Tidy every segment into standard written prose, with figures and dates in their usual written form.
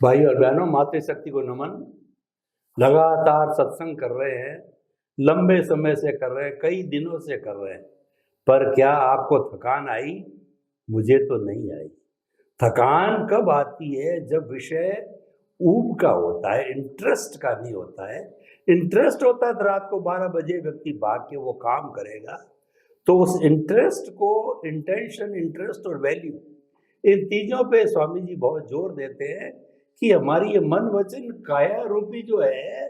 भाई और बहनों, मातृशक्ति को नमन। लगातार सत्संग कर रहे हैं, लंबे समय से कर रहे हैं, कई दिनों से कर रहे हैं, पर क्या आपको थकान आई? मुझे तो नहीं आई। थकान कब आती है? जब विषय ऊब का होता है, इंटरेस्ट का नहीं होता है। इंटरेस्ट होता है तो रात को 12 बजे व्यक्ति भाग के वो काम करेगा। तो उस इंटरेस्ट को, इंटेंशन, इंटरेस्ट और वैल्यू, इन तीनों पे स्वामी जी बहुत जोर देते हैं कि हमारी ये मन वचन काया रूपी जो है,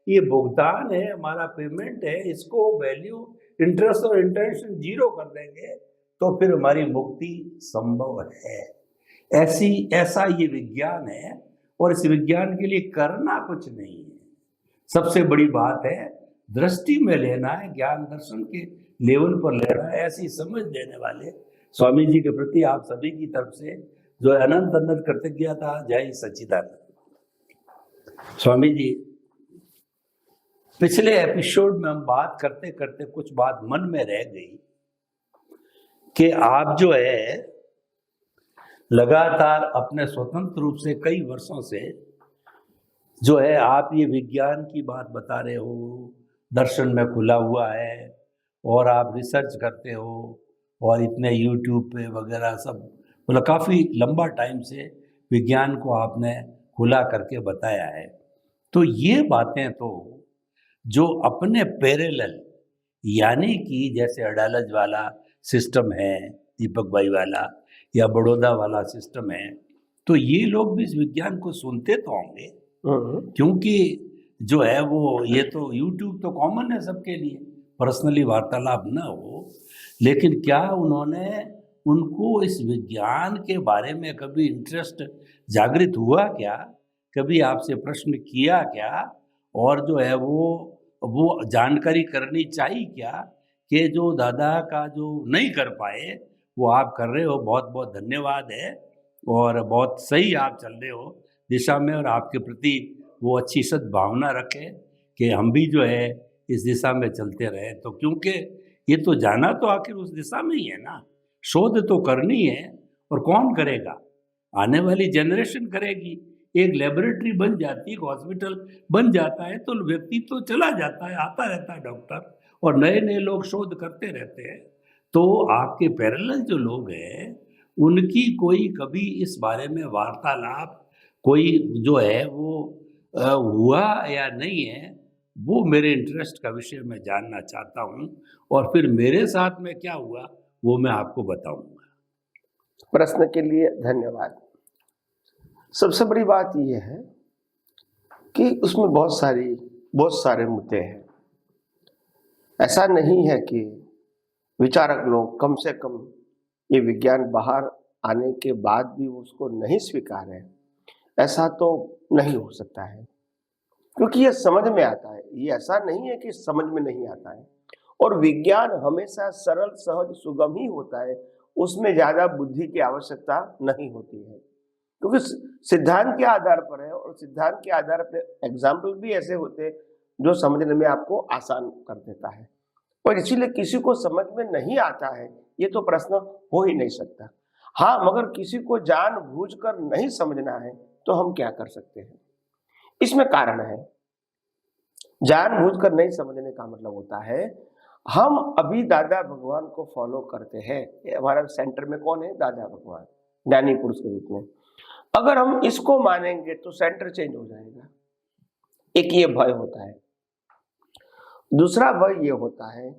ये भुगतान है, हमारा पेमेंट है, इसको वैल्यू, इंटरेस्ट और इंटेंशन जीरो कर देंगे तो फिर हमारी मुक्ति संभव है। ऐसा ये विज्ञान है, और इस विज्ञान के लिए करना कुछ नहीं है। सबसे बड़ी बात है दृष्टि में लेना है, ज्ञान दर्शन के लेवल पर लेना है। ऐसी समझ देने वाले स्वामी जी के प्रति आप सभी की तरफ से जो अनंत अनंत कृतज्ञता। जय सच्चिदानंद। स्वामी जी, पिछले एपिसोड में हम बात करते करते कुछ बात मन में रह गई कि आप जो है लगातार अपने स्वतंत्र रूप से कई वर्षों से जो है आप ये विज्ञान की बात बता रहे हो, दर्शन में खुला हुआ है, और आप रिसर्च करते हो, और इतने यूट्यूब पे वगैरह सब, मतलब काफ़ी लंबा टाइम से विज्ञान को आपने खुला करके बताया है। तो ये बातें तो जो अपने पैरेलल, यानी कि जैसे अडालज वाला सिस्टम है, दीपक भाई वाला, या बड़ौदा वाला सिस्टम है, तो ये लोग भी इस विज्ञान को सुनते तो होंगे, क्योंकि जो है वो, ये तो यूट्यूब तो कॉमन है सबके लिए, पर्सनली वार्तालाप न हो, लेकिन क्या उनको इस विज्ञान के बारे में कभी इंटरेस्ट जागृत हुआ क्या? कभी आपसे प्रश्न किया क्या? और जो है वो जानकारी करनी चाहिए क्या कि जो दादा का जो नहीं कर पाए वो आप कर रहे हो। बहुत बहुत धन्यवाद है, और बहुत सही आप चल रहे हो दिशा में, और आपके प्रति वो अच्छी सद्भावना रखें कि हम भी जो है इस दिशा में चलते रहे। तो क्योंकि ये तो जाना तो आखिर उस दिशा में ही है ना, शोध तो करनी है, और कौन करेगा? आने वाली जनरेशन करेगी। एक लेबोरेटरी बन जाती है, हॉस्पिटल बन जाता है, तो व्यक्ति तो चला जाता है, आता रहता है डॉक्टर, और नए नए लोग शोध करते रहते हैं। तो आपके पैरेलल जो लोग हैं, उनकी कोई कभी इस बारे में वार्तालाप कोई जो है वो हुआ या नहीं है, वो मेरे इंटरेस्ट का विषय मैं जानना चाहता हूँ, और फिर मेरे साथ में क्या हुआ वो मैं आपको बताऊंगा। प्रश्न के लिए धन्यवाद। सबसे बड़ी बात यह है कि उसमें बहुत सारे मुद्दे हैं। ऐसा नहीं है कि विचारक लोग कम से कम ये विज्ञान बाहर आने के बाद भी उसको नहीं स्वीकार है, ऐसा तो नहीं हो सकता है, क्योंकि ये समझ में आता है। ये ऐसा नहीं है कि समझ में नहीं आता है, और विज्ञान हमेशा सरल, सहज, सुगम ही होता है। उसमें ज्यादा बुद्धि की आवश्यकता नहीं होती है, क्योंकि सिद्धांत के आधार पर है, और सिद्धांत के आधार पर एग्जाम्पल भी ऐसे होते हैं जो समझने में आपको आसान कर देता है। और इसीलिए किसी को समझ में नहीं आता है, ये तो प्रश्न हो ही नहीं सकता। हाँ, मगर किसी को जानबूझकर नहीं समझना है तो हम क्या कर सकते हैं? इसमें कारण है। जानबूझकर नहीं समझने का मतलब होता है, हम अभी दादा भगवान को फॉलो करते हैं। हमारा सेंटर में कौन है? दादा भगवान, ज्ञानी पुरुष के रूप में। अगर हम इसको मानेंगे तो सेंटर चेंज हो जाएगा। एक ये भय होता है। दूसरा भय ये होता है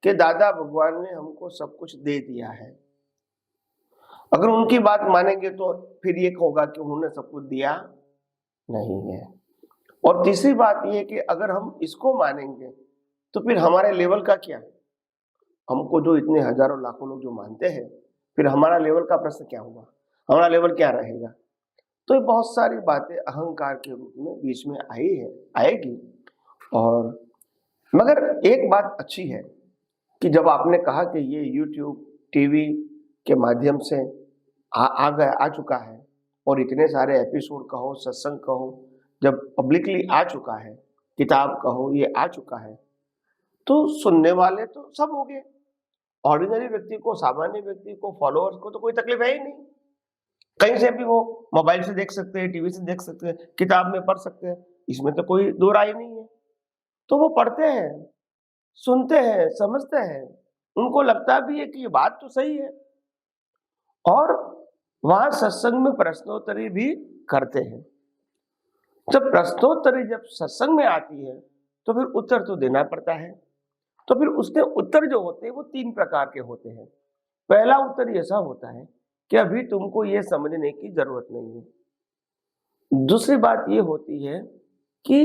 कि दादा भगवान ने हमको सब कुछ दे दिया है, अगर उनकी बात मानेंगे तो फिर ये होगा कि उन्होंने सब कुछ दिया नहीं है। और तीसरी बात ये कि अगर हम इसको मानेंगे तो फिर हमारे लेवल का क्या? हमको जो इतने हजारों लाखों लोग जो मानते हैं, फिर हमारा लेवल का प्रश्न क्या होगा? हमारा लेवल क्या रहेगा? तो ये बहुत सारी बातें अहंकार के रूप में बीच में आएगी। और मगर एक बात अच्छी है कि जब आपने कहा कि ये यूट्यूब, टीवी के माध्यम से आ चुका है, और इतने सारे एपिसोड कहो, सत्संग कहो, जब पब्लिकली आ चुका है, किताब कहो, ये आ चुका है, तो सुनने वाले तो सब हो गए। ऑर्डिनरी व्यक्ति को, सामान्य व्यक्ति को, फॉलोअर्स को तो कोई तकलीफ है ही नहीं। कहीं से भी वो मोबाइल से देख सकते हैं, टीवी से देख सकते हैं, किताब में पढ़ सकते हैं, इसमें तो कोई दो राय नहीं है। तो वो पढ़ते हैं, सुनते हैं, समझते हैं, उनको लगता भी है कि ये बात तो सही है, और वहां सत्संग में प्रश्नोत्तरी भी करते हैं। जब प्रश्नोत्तरी जब सत्संग में आती है तो फिर उत्तर तो देना पड़ता है। तो फिर उसके उत्तर जो होते हैं वो 3 प्रकार के होते हैं। पहला उत्तर ऐसा होता है कि अभी तुमको ये समझने की जरूरत नहीं है। दूसरी बात ये होती है कि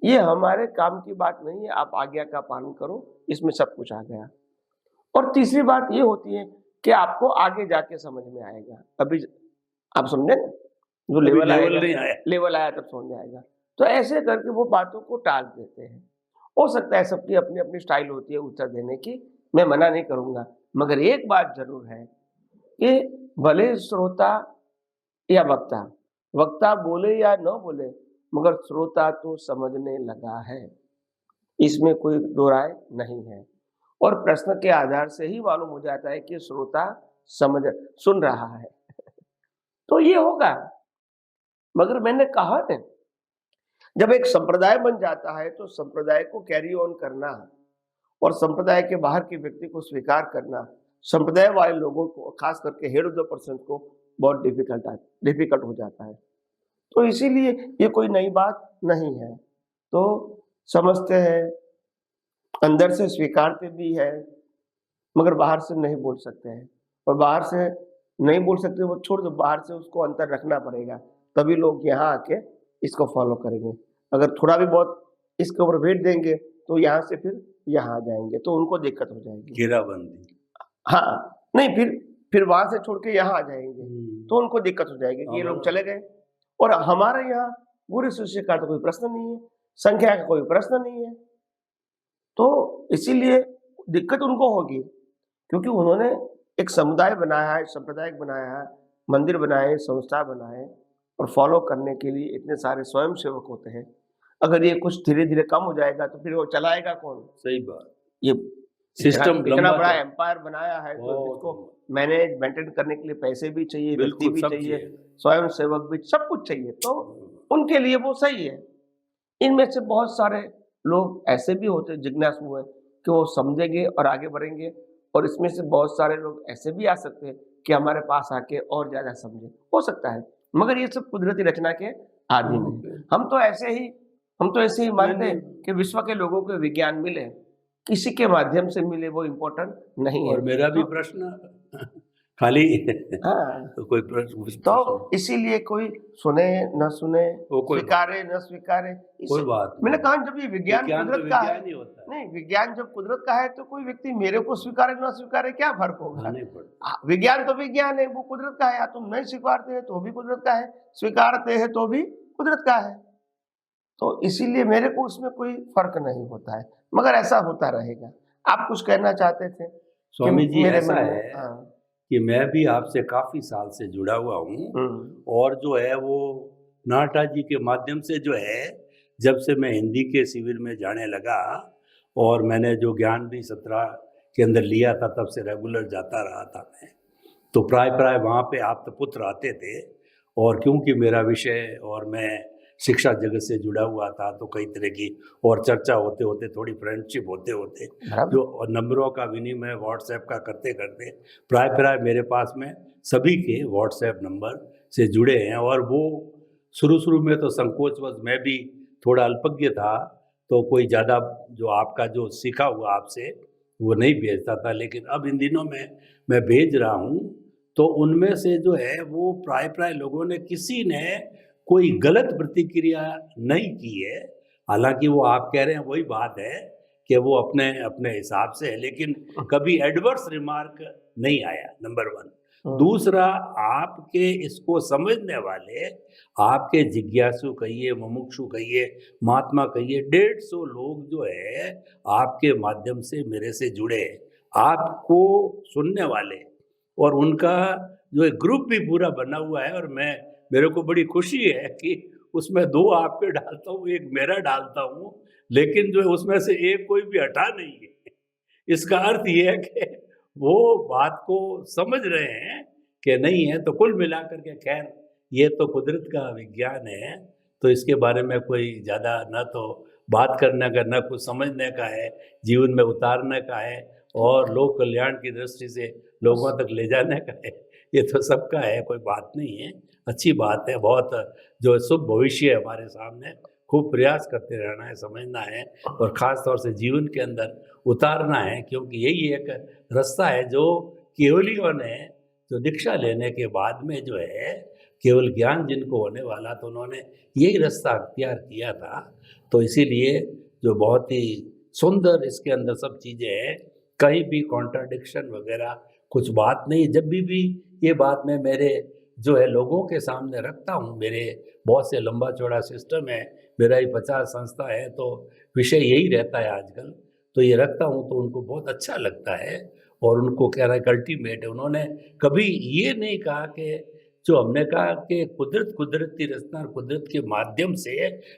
ये हमारे काम की बात नहीं है, आप आज्ञा का पालन करो, इसमें सब कुछ आ गया। और तीसरी बात ये होती है कि आपको आगे जाके समझ में आएगा, अभी आप समझे ना, जो अभी लेवल लेवल आएगा, नहीं आया। लेवल आया तब समझ में आएगा। तो ऐसे करके वो बातों को टाल देते हैं। हो सकता है सबकी अपनी अपनी स्टाइल होती है उत्तर देने की, मैं मना नहीं करूंगा, मगर एक बात जरूर है कि भले श्रोता या वक्ता, वक्ता बोले या न बोले, मगर श्रोता तो समझने लगा है, इसमें कोई दो राय नहीं है। और प्रश्न के आधार से ही मालूम हो जाता है कि श्रोता समझ सुन रहा है। तो ये होगा। मगर मैंने कहा ना, जब एक संप्रदाय बन जाता है तो संप्रदाय को कैरी ऑन करना और संप्रदाय के बाहर के व्यक्ति को स्वीकार करना, संप्रदाय वाले लोगों को, खास करके हेड ऑफ द पर्सन को, बहुत डिफिकल्ट हो जाता है। तो इसीलिए ये कोई नई बात नहीं है। तो समझते हैं, अंदर से स्वीकारते भी है, मगर बाहर से नहीं बोल सकते हैं। और बाहर से नहीं बोल सकते वो छोड़ दो, बाहर से उसको अंतर रखना पड़ेगा, तभी लोग यहाँ आके इसको फॉलो करेंगे। अगर थोड़ा भी बहुत इसके ऊपर वेट देंगे तो यहाँ से फिर यहाँ आ जाएंगे, तो उनको दिक्कत हो जाएगी। घेराबंदी। हाँ, नहीं, फिर वहां से छोड़ के यहाँ आ जाएंगे तो उनको दिक्कत हो जाएगी कि ये लोग चले गए। और हमारे यहाँ गुरु शिष्य का तो कोई प्रश्न नहीं है, संख्या का कोई प्रश्न नहीं है। तो इसीलिए दिक्कत उनको होगी, क्योंकि उन्होंने एक समुदाय बनाया है, संप्रदाय बनाया है, मंदिर बनाए, संस्था बनाए, और फॉलो करने के लिए इतने सारे स्वयं सेवक होते हैं। अगर ये कुछ धीरे धीरे कम हो जाएगा तो फिर वो चलाएगा कौन? सही बात। ये सिस्टम इतना बड़ा एम्पायर बनाया है तो इसको बहुत मैनेज मेंटेन करने के लिए पैसे भी चाहिए, व्यक्ति बिल्कुल भी सब चाहिए, चीज़। स्वयं सेवक भी, सब कुछ चाहिए। तो उनके लिए वो सही है। इनमें से बहुत सारे लोग ऐसे भी होते जिज्ञासु हैं कि वो समझेंगे और आगे बढ़ेंगे, और इसमें से बहुत सारे लोग ऐसे भी आ सकते हैं कि हमारे पास आके और ज्यादा समझे, हो सकता है। मगर ये सब कुदरती रचना के आधीन है। हम तो ऐसे ही मानते हैं कि विश्व के लोगों को विज्ञान मिले, किसी के माध्यम से मिले, वो इम्पोर्टेंट नहीं है। और मेरा भी प्रश्न खाली हाँ, तो कोई प्रश्न तो इसीलिए कोई सुने न सुने, वो कोई स्वीकारे न स्वीकारे, कोई बात मैंने नहीं। कहा जब ये विज्ञान विज्ञान तो कुदरत का है, विज्ञान ही होता है। नहीं, विज्ञान जब कुदरत का है तो कोई व्यक्ति मेरे को स्वीकारे न स्वीकारे, क्या फर्क होगा? नहीं पड़ता। विज्ञान तो विज्ञान है, वो कुदरत का है। या तुम नहीं स्वीकारते हैं तो भी कुदरत का है, स्वीकारते हैं तो भी कुदरत का है। तो इसीलिए मेरे को उसमें कोई फर्क नहीं होता है, मगर ऐसा होता रहेगा। आप कुछ कहना चाहते थे? स्वामी जी, मेरे ऐसा मन में, है हाँ, कि मैं भी आपसे काफी साल से जुड़ा हुआ हूँ, और जो है वो नाटा जी के माध्यम से जो है, जब से मैं हिंदी के शिविर में जाने लगा और मैंने जो ज्ञान भी 17 के अंदर लिया था, तब से रेगुलर जाता रहा था मैं। तो प्राय वहाँ पे आप तो पुत्र आते थे, और क्योंकि मेरा विषय और मैं शिक्षा जगत से जुड़ा हुआ था, तो कई तरह की और चर्चा होते होते, थोड़ी फ्रेंडशिप होते होते, जो नंबरों का विनिमय व्हाट्सएप का करते करते प्राय मेरे पास में सभी के व्हाट्सएप नंबर से जुड़े हैं। और वो शुरू में तो संकोचवश मैं भी थोड़ा अल्पज्ञ था, तो कोई ज़्यादा जो आपका जो सीखा हुआ आपसे वो नहीं भेजता था। लेकिन अब इन दिनों में मैं भेज रहा हूँ, तो उनमें से जो है वो प्राय लोगों ने, किसी ने कोई गलत प्रतिक्रिया नहीं की है। हालांकि वो आप कह रहे हैं वही बात है कि वो अपने अपने हिसाब से है, लेकिन कभी एडवर्स रिमार्क नहीं आया, नंबर 1। दूसरा, आपके इसको समझने वाले, आपके जिज्ञासु कहिए, मुमुक्षु कहिए, महात्मा कहिए, 150 लोग जो है आपके माध्यम से मेरे से जुड़े, आपको सुनने वाले, और उनका जो एक ग्रुप भी पूरा बना हुआ है। और मेरे को बड़ी खुशी है कि उसमें 2 आपके डालता हूँ, 1 मेरा डालता हूँ, लेकिन जो है उसमें से एक कोई भी हटा नहीं है। इसका अर्थ ये है कि वो बात को समझ रहे हैं कि नहीं है। तो कुल मिलाकर के खैर ये तो कुदरत का विज्ञान है, तो इसके बारे में कोई ज़्यादा ना तो बात करने का, ना कुछ समझने का है, जीवन में उतारने का है और लोक कल्याण की दृष्टि से लोगों तक ले जाने का है। ये तो सबका है, कोई बात नहीं है, अच्छी बात है। बहुत जो शुभ भविष्य है हमारे सामने, खूब प्रयास करते रहना है, समझना है और ख़ास तौर से जीवन के अंदर उतारना है, क्योंकि यही एक रास्ता है जो केवलियों ने जो दीक्षा लेने के बाद में जो है केवल ज्ञान जिनको होने वाला, तो उन्होंने यही रास्ता अख्तियार किया था। तो इसीलिए जो बहुत ही सुंदर इसके अंदर सब चीज़ें हैं, कहीं भी कॉन्ट्राडिक्शन वगैरह कुछ बात नहीं। जब भी ये बात मैं मेरे जो है लोगों के सामने रखता हूँ, मेरे बहुत से लंबा चौड़ा सिस्टम है, मेरा ही 50 संस्था है, तो विषय यही रहता है आजकल। तो ये रखता हूँ तो उनको बहुत अच्छा लगता है और उनको कह रहा है अल्टीमेट है। उन्होंने कभी ये नहीं कहा कि जो हमने कहा कि कुदरत की रचना और कुदरत के माध्यम से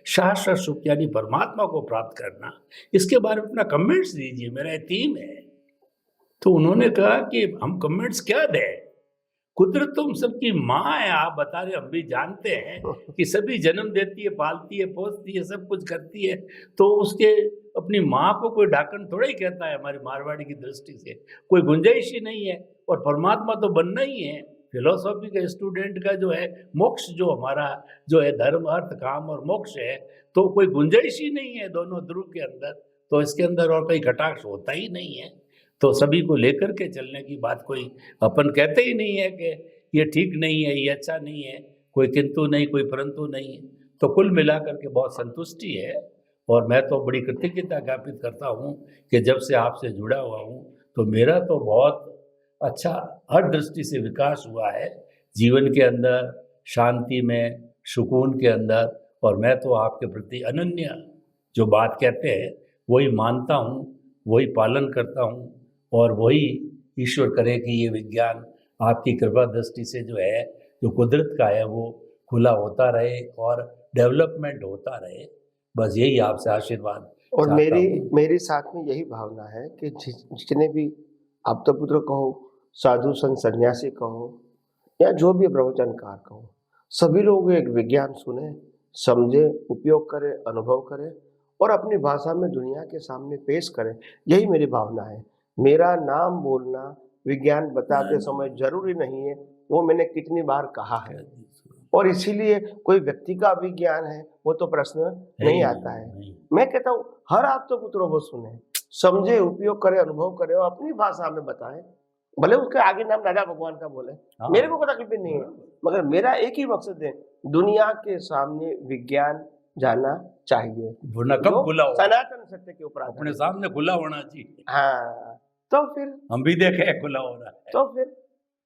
शाश्वत सुख यानी परमात्मा को प्राप्त करना, इसके बारे में अपना कमेंट्स दीजिए, मेरा ये थीम है। तो उन्होंने कहा कि हम कमेंट्स क्या दें, कुदरत तो हम सबकी माँ है, आप बता रहे, हम भी जानते हैं कि सभी जन्म देती है, पालती है, पोसती है, सब कुछ करती है, तो उसके अपनी माँ को कोई ढाकन थोड़ा ही कहता है। हमारी मारवाड़ी की दृष्टि से कोई गुंजाइश ही नहीं है, और परमात्मा तो बनना ही है। फिलोसॉफी के स्टूडेंट का जो है मोक्ष, जो हमारा जो है धर्म अर्थ काम और मोक्ष है, तो कोई गुंजाइश ही नहीं है दोनों ध्रुव के अंदर, तो इसके अंदर और कोई कटाक्ष होता ही नहीं है। तो सभी को लेकर के चलने की बात, कोई अपन कहते ही नहीं है कि ये ठीक नहीं है, ये अच्छा नहीं है, कोई किंतु नहीं, कोई परंतु नहीं है। तो कुल मिलाकर के बहुत संतुष्टि है और मैं तो बड़ी कृतज्ञता ज्ञापित करता हूँ कि जब से आपसे जुड़ा हुआ हूँ तो मेरा तो बहुत अच्छा हर दृष्टि से विकास हुआ है, जीवन के अंदर, शांति में, सुकून के अंदर। और मैं तो आपके प्रति अनन्य जो बात कहते हैं वही मानता हूँ, वही पालन करता हूँ और वही ईश्वर करे कि ये विज्ञान आपकी कृपा दृष्टि से जो है, जो कुदरत का है, वो खुला होता रहे और डेवलपमेंट होता रहे। बस यही आपसे आशीर्वाद और चाहता हूँ। मेरी साथ में यही भावना है कि जितने भी आप्त पुत्र कहो, साधु संत सन्यासी कहो, या जो भी प्रवचनकार कहो, सभी लोग एक विज्ञान सुने, समझे, उपयोग करें, अनुभव करें और अपनी भाषा में दुनिया के सामने पेश करें। यही मेरी भावना है। मेरा नाम बोलना विज्ञान बताते समय जरूरी नहीं है, वो मैंने कितनी बार कहा है। और इसीलिए कोई व्यक्ति का विज्ञान है वो तो प्रश्न नहीं आता है। मैं कहता हूँ हर आप तो पुत्रों को सुने, समझे, उपयोग करे, अनुभव करे और अपनी भाषा में बताए, भले उसके आगे नाम राजा भगवान का बोले, मेरे को तकलीफ नहीं है, मगर मेरा एक ही मकसद है, दुनिया के सामने विज्ञान जाना चाहिए, कब खुला हो, सनातन सत्य के ऊपर अपने सामने खुला होना चाहिए। हाँ, तो फिर हम भी देखे खुला हो रहा है, तो फिर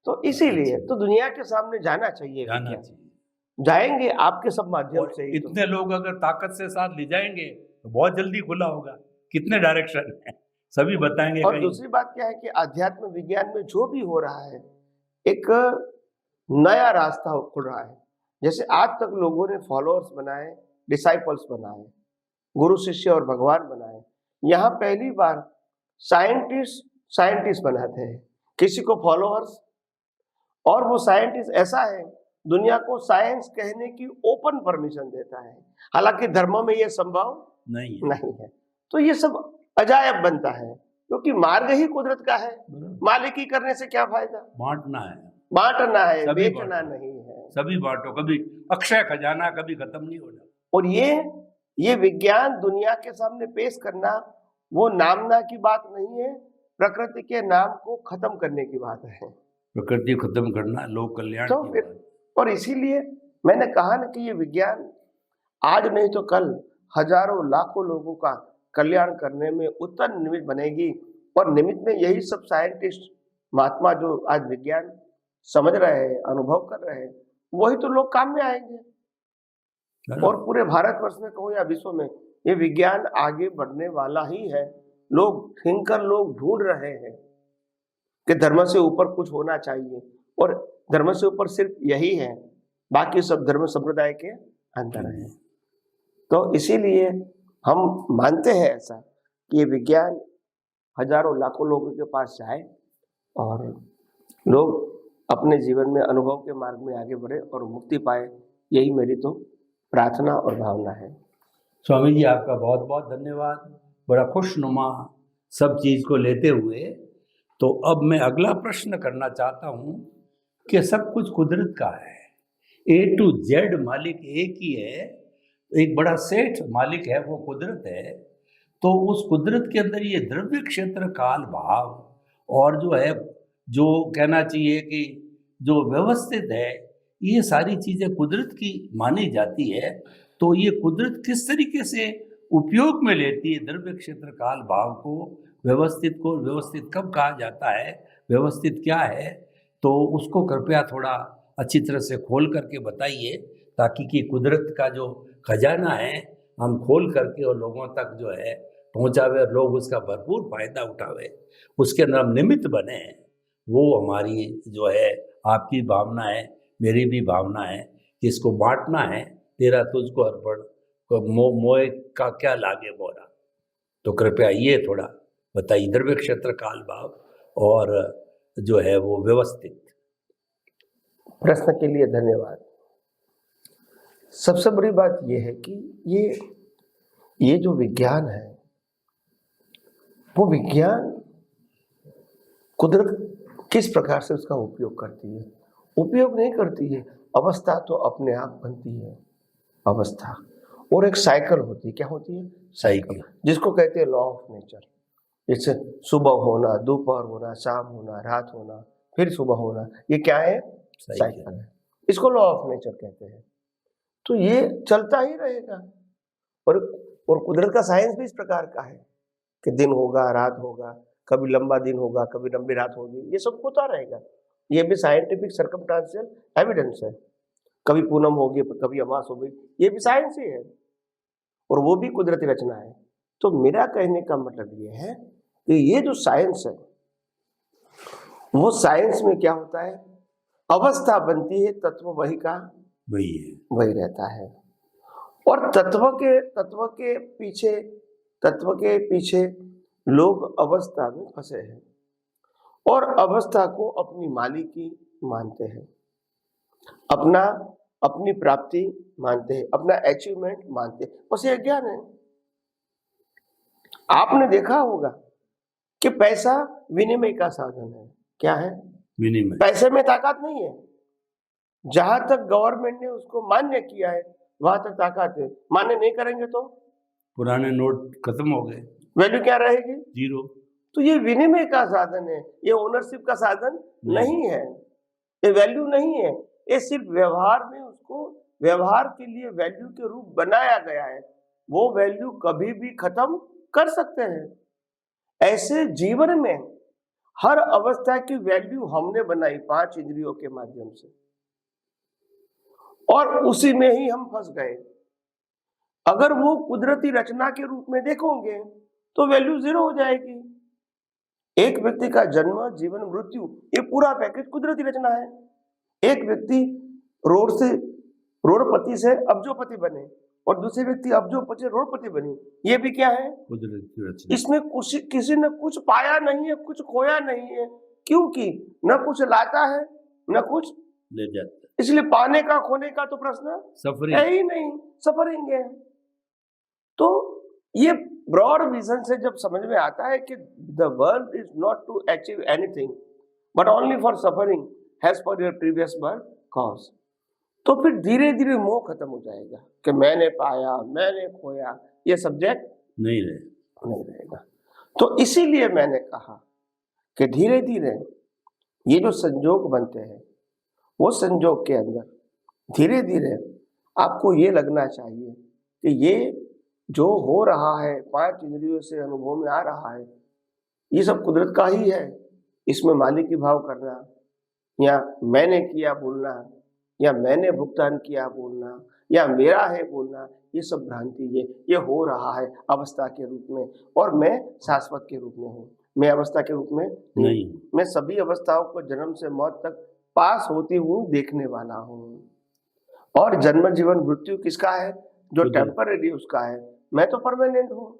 तो इसीलिए तो दुनिया के सामने जाना चाहिए, जाना चाहिए। जाएंगे आपके सब माध्यम से ही। इतने लोग अगर ताकत से साथ ले जाएंगे तो बहुत जल्दी खुला होगा। कितने डायरेक्शन है सभी बताएंगे। और दूसरी बात क्या है कि आध्यात्म विज्ञान में जो भी हो रहा है, एक नया रास्ता खुल रहा है। जैसे आज तक लोगों ने फॉलोअर्स बनाए, डिसाइपल्स बनाए, गुरु शिष्य और भगवान बनाए, यहाँ पहली बार साइंटिस्ट बनाते हैं किसी को फॉलोअर्स, और वो साइंटिस्ट ऐसा है दुनिया को साइंस कहने की ओपन परमिशन देता है, हालांकि धर्मों में ये संभव नहीं है। तो ये सब अजायब बनता है, क्योंकि मार्ग ही कुदरत का है। मालिकी करने से क्या फायदा, बांटना है, बेचना नहीं है। सभी बांटो, कभी अक्षय खजाना कभी खत्म नहीं होना। और ये विज्ञान दुनिया के सामने पेश करना वो नामना की बात नहीं है, प्रकृति के नाम को खत्म करने की बात है। प्रकृति खत्म करना, लोक कल्याण तो फिर और इसीलिए मैंने कहा ना कि ये विज्ञान आज नहीं तो कल हजारों लाखों लोगों का कल्याण करने में उत्तम निमित्त बनेगी। और निमित्त में यही सब साइंटिस्ट महात्मा जो आज विज्ञान समझ रहे हैं, अनुभव कर रहे हैं, वही तो लोग काम में आएंगे। और पूरे भारतवर्ष में कहो या विश्व में ये विज्ञान आगे बढ़ने वाला ही है। लोग थिंकर लोग ढूंढ रहे हैं कि धर्म से ऊपर कुछ होना चाहिए, और धर्म से ऊपर सिर्फ यही है, बाकी सब धर्म संप्रदाय के अंदर है। तो इसीलिए हम मानते हैं ऐसा कि ये विज्ञान हजारों लाखों लोगों के पास जाए और लोग अपने जीवन में अनुभव के मार्ग में आगे बढ़े और मुक्ति पाए, यही मेरी तो प्रार्थना और भावना है। स्वामी जी आपका बहुत बहुत धन्यवाद, बड़ा खुशनुमा सब चीज़ को लेते हुए। तो अब मैं अगला प्रश्न करना चाहता हूँ कि सब कुछ कुदरत का है, A to Z मालिक एक ही है, एक बड़ा सेठ मालिक है, वो कुदरत है। तो उस कुदरत के अंदर ये द्रव्य क्षेत्र काल भाव और जो है, जो कहना चाहिए कि जो व्यवस्थित है, ये सारी चीज़ें कुदरत की मानी जाती है। तो ये कुदरत किस तरीके से उपयोग में लेती है द्रव्य क्षेत्र काल भाव को, व्यवस्थित को? व्यवस्थित कब कहा जाता है, व्यवस्थित क्या है? तो उसको कृपया थोड़ा अच्छी तरह से खोल करके बताइए, ताकि कि कुदरत का जो खजाना है हम खोल करके और लोगों तक जो है पहुंचावे और लोग उसका भरपूर फायदा उठावे, उसके अंदर हम निमित्त बने। वो हमारी जो है आपकी भावना है, मेरी भी भावना है कि इसको बांटना है। तेरा तुझको अर्पण, मोह का क्या लागे मोरा। तो कृपया ये थोड़ा बताइए, द्रव्य क्षेत्र काल भाव और जो है वो व्यवस्थित। प्रश्न के लिए धन्यवाद। सबसे बड़ी बात यह है कि ये जो विज्ञान है, वो विज्ञान कुदरत किस प्रकार से उसका उपयोग करती है, उपयोग नहीं करती है। अवस्था तो अपने आप बनती है, अवस्था, और एक साइकिल होती है। क्या होती है? साइकिल, जिसको कहते हैं लॉ ऑफ नेचर। जैसे सुबह होना, दोपहर होना, शाम होना, रात होना, फिर सुबह होना, ये क्या है? साइकिल है। इसको लॉ ऑफ नेचर कहते हैं। तो ये चलता ही रहेगा। और कुदरत का साइंस भी इस प्रकार का है कि दिन होगा, रात होगा, कभी लंबा दिन होगा, कभी लंबी रात होगी, ये सब होता रहेगा। ये भी साइंटिफिक सर्कमस्टेंशियल एविडेंस है। कभी पूनम होगी, कभी अमास होगी, ये भी साइंस ही है, और वो भी कुदरती रचना है। तो मेरा कहने का मतलब ये है कि ये जो साइंस है, वो साइंस में क्या होता है, अवस्था बनती है, तत्व वही का वही है, वही रहता है। और तत्व के पीछे लोग अवस्था में फंसे हैं और अवस्था को अपनी मालिकी मानते हैं, अपनी प्राप्ति मानते हैं, अपना अचीवमेंट मानते हैं। बस ये ज्ञान है। आपने देखा होगा कि पैसा विनिमय का साधन है। क्या है? विनिमय। पैसे में ताकत नहीं है। जहां तक गवर्नमेंट ने उसको मान्य किया है, वहां तक ताकत है। मान्य नहीं करेंगे तो पुराने नोट खत्म हो गए, वैल्यू क्या रहेगी? जीरो। तो ये विनिमय का साधन है, ये ओनरशिप का साधन नहीं है, ये वैल्यू नहीं है। ये सिर्फ व्यवहार में उसको व्यवहार के लिए वैल्यू के रूप बनाया गया है। वो वैल्यू कभी भी खत्म कर सकते हैं। ऐसे जीवन में हर अवस्था की वैल्यू हमने बनाई 5 इंद्रियों के माध्यम से, और उसी में ही हम फंस गए। अगर वो कुदरती रचना के रूप में देखोगे तो वैल्यू 0 हो जाएगी। एक व्यक्ति का जन्म, जीवन, मृत्यु, ये पूरा पैकेज कुदरती रचना है। एक व्यक्ति रोडपति से अब्जोपति बने और दूसरे व्यक्ति अब्जोपति से रोडपति बने, ये भी क्या है? कुदरती रचना। इसमें किसी ने कुछ पाया नहीं है, कुछ खोया नहीं है, क्योंकि न कुछ लाता है न कुछ ले जाता है। इसलिए पाने का खोने का तो प्रश्न सफरिंग है ही नहीं, सफरिंग है। तो ये ब्रॉड विजन से जब समझ में आता है कि the world is not to achieve anything but only for suffering has for your previous birth cause, तो फिर धीरे धीरे मोह खत्म हो जाएगा कि मैंने पाया, मैंने खोया, ये सब्जेक्ट नहीं रहेगा। तो इसीलिए मैंने कहा कि धीरे धीरे ये जो संजोग बनते हैं, वो संजोग के अंदर धीरे धीरे आपको ये लगना चाहिए कि ये जो हो रहा है, 5 इंद्रियों से अनुभव में आ रहा है, ये सब कुदरत का ही है। इसमें मालिकी भाव करना या मैंने किया बोलना या मैंने भुगतान किया बोलना या मेरा है बोलना, ये सब भ्रांति है। ये हो रहा है अवस्था के रूप में, और मैं शाश्वत के रूप में हूँ। मैं अवस्था के रूप में नहीं, मैं सभी अवस्थाओं को जन्म से मौत तक पास होती हूँ देखने वाला हूँ। और जन्म, जीवन, मृत्यु किसका है? जो टेम्पररी उसका है। मैं तो परमानेंट हूँ,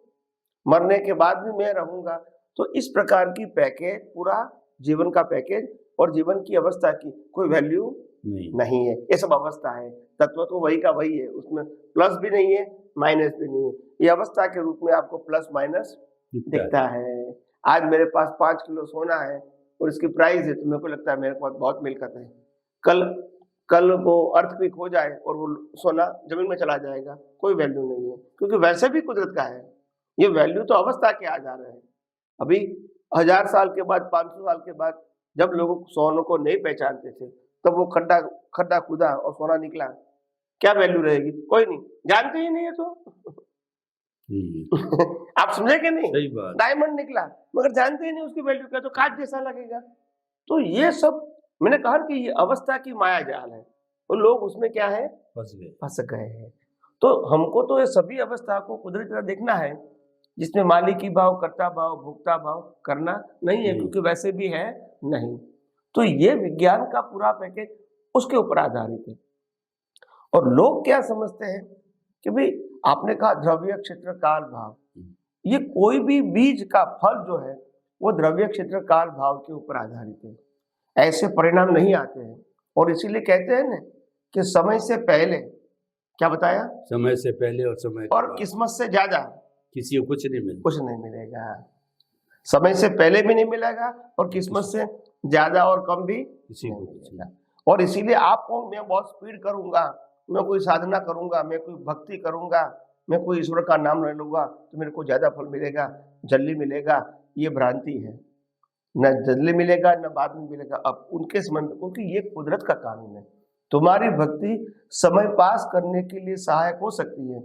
मरने के बाद भी मैं रहूंगा। तो इस प्रकार की पैकेज, पूरा जीवन का पैकेज और जीवन की अवस्था की कोई वैल्यू नहीं नहीं है। ये सब अवस्था है, तत्व तो वही का वही है, उसमें प्लस भी नहीं है माइनस भी नहीं है। ये अवस्था के रूप में आपको प्लस माइनस दिखता है। आज मेरे पास 5 किलो सोना है और इसकी प्राइस है, तो मेरे को लगता है मेरे पास बहुत मिलकत है। कल वो अर्थक्वेक हो जाए और वो सोना जमीन में चला जाएगा, कोई वैल्यू नहीं है, क्योंकि वैसे भी कुदरत का है। ये वैल्यू तो अवस्था के आधार है। अभी 1000 साल के बाद, 500 साल के बाद जब लोग सोने को नहीं पहचानते थे, तब वो खड्डा खुदा और सोना निकला, क्या वैल्यू रहेगी? कोई नहीं, जानते ही नहीं है तो आप समझे कि नहीं? सही बात। डायमंड निकला मगर जानते ही नहीं उसकी वैल्यू क्या, तो कांच जैसा लगेगा। तो ये सब मैंने कहा कि ये अवस्था की माया जाल है और लोग उसमें क्या है, फंस गए हैं। तो हमको तो ये सभी अवस्था को कुदरती तरह देखना है, जिसमें मालिकी भाव, कर्ता भाव, भोक्ता भाव करना नहीं है, क्योंकि वैसे भी है नहीं। तो ये विज्ञान का पूरा पैकेज उसके ऊपर आधारित है। और लोग क्या समझते हैं कि भाई आपने कहा द्रव्य क्षेत्र काल भाव, ये कोई भी बीज का फल जो है वो द्रव्य क्षेत्र काल भाव के ऊपर आधारित है, ऐसे परिणाम नहीं आते हैं। और इसीलिए कहते हैं ना कि समय से पहले, क्या बताया, समय से पहले और समय के और बाद किस्मत से ज्यादा किसी को कुछ नहीं मिलता। कुछ नहीं मिलेगा। समय से पहले भी नहीं मिलेगा और किस्मत से ज्यादा और कम भी किसी को कुछ नहीं। और इसीलिए आपको, मैं बहुत स्पीड करूंगा, मैं कोई साधना करूंगा, मैं कोई भक्ति करूंगा, मैं कोई ईश्वर का नाम ले लूंगा तो मेरे को ज्यादा फल मिलेगा, जल्दी मिलेगा, ये भ्रांति है। न जल्दी मिलेगा न बाद में मिलेगा, अब उनके समय में, क्योंकि ये कुदरत का कानून है। तुम्हारी भक्ति समय पास करने के लिए सहायक हो सकती है,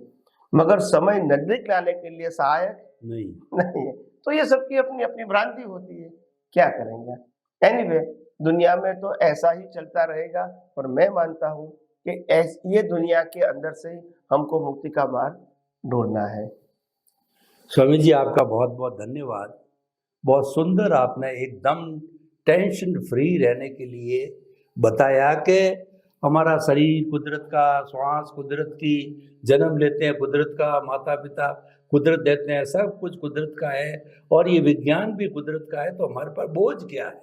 मगर समय नजदीक लाने के लिए सहायक नहीं है। तो ये सबकी अपनी अपनी भ्रांति होती है, क्या करेंगे। एनीवे, दुनिया में तो ऐसा ही चलता रहेगा, और मैं मानता हूँ कि ये दुनिया के अंदर से ही हमको मुक्ति का मार्ग ढूंढना है। स्वामी जी, आपका बहुत बहुत धन्यवाद। बहुत सुंदर आपने एकदम टेंशन फ्री रहने के लिए बताया कि हमारा शरीर कुदरत का, श्वास कुदरत की, जन्म लेते हैं कुदरत का, माता पिता कुदरत देते हैं, सब कुछ कुदरत का है, और ये विज्ञान भी कुदरत का है। तो हमारे पर बोझ क्या है?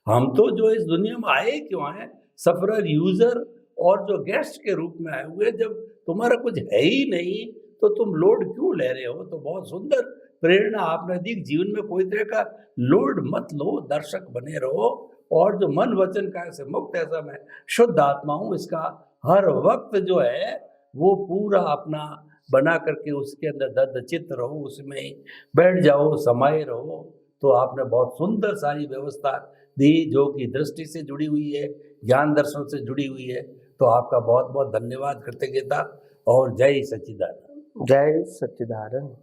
हम तो जो इस दुनिया में आए क्यों आए, सफरर, यूजर और जो गेस्ट के रूप में आए हुए। जब तुम्हारा कुछ है ही नहीं तो तुम लोड क्यों ले रहे हो? तो बहुत सुंदर प्रेरणा आपने दी। जीवन में कोई तरह का लोड मत लो, दर्शक बने रहो, और जो मन वचन का से मुक्त, ऐसा मैं शुद्ध आत्मा हूँ, इसका हर वक्त जो है वो पूरा अपना बना करके उसके अंदर दर्द चित्त रहो, उसमें बैठ जाओ, समाये रहो। तो आपने बहुत सुंदर सारी व्यवस्था दी, जो कि दृष्टि से जुड़ी हुई है, ज्ञान दर्शन से जुड़ी हुई है। तो आपका बहुत बहुत धन्यवाद, कृतज्ञता, और जय सच्चिदानंद। जय सच्चिदानंद।